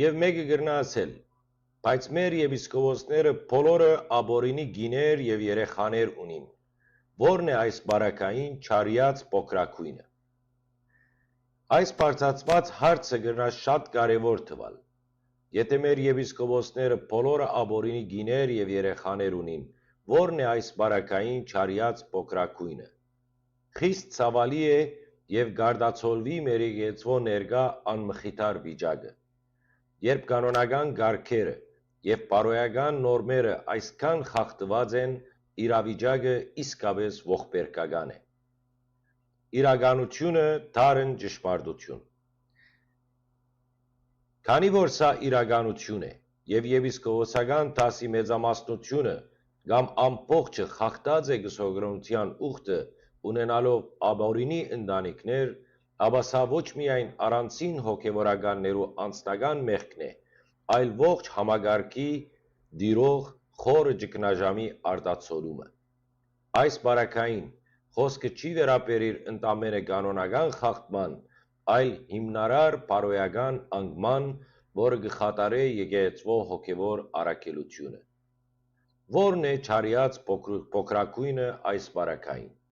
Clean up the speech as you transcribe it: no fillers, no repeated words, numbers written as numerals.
Եվ մեկը գրնա ասել, բայց մեր եպիսկոպոսները բոլորը աբորինի գիներ և երեխաներ ունին, որն է այս բարակային չարյաց փոքրակույնը։ Այս բարձրացված հարցը գրնա շատ կարևոր թվալ։ Եթե մեր եպիսկոպոսները բոլորը աբորինի գիներ և երեխաներ ունին, որն է այս բարակային չարյաց փոքրակույնը։ Խիստ ցավալի է և գարդացոլվի մեր եկեղեցվո ներկա անմխիթար վիճակը, երբ կանոնական կարգերը և բարոյական նորմերը այսքան խախտված են, իրավիճակը իսկապես ողբերգական է։ Իրականությունը դառն ճշմարտություն։ Քանի որ սա իրականություն է և եպիսկոպոսական դասի մեծամասնությունը կամ ամբողջը խախտած է գսօգրոնության ուխտը ունենալով աբորինի ընտանիքներ, ապա սա ոչ միայն առանձին հոգևորականներու անձնական մեղքն է, այլ ողջ համակարգի տիրող խորը ճգնաժամի արտացոլումը։ Այս բարակային խոսքը չի վերաբերիր ընդամենը կանոնական խախտման, այլ հիմնարար բարոյական անկման, որը կխաթարե եկեղեցվո հոգևոր առաքելությունը։ Ո՞րն է չարյաց փոքրակույնը այս բարակային։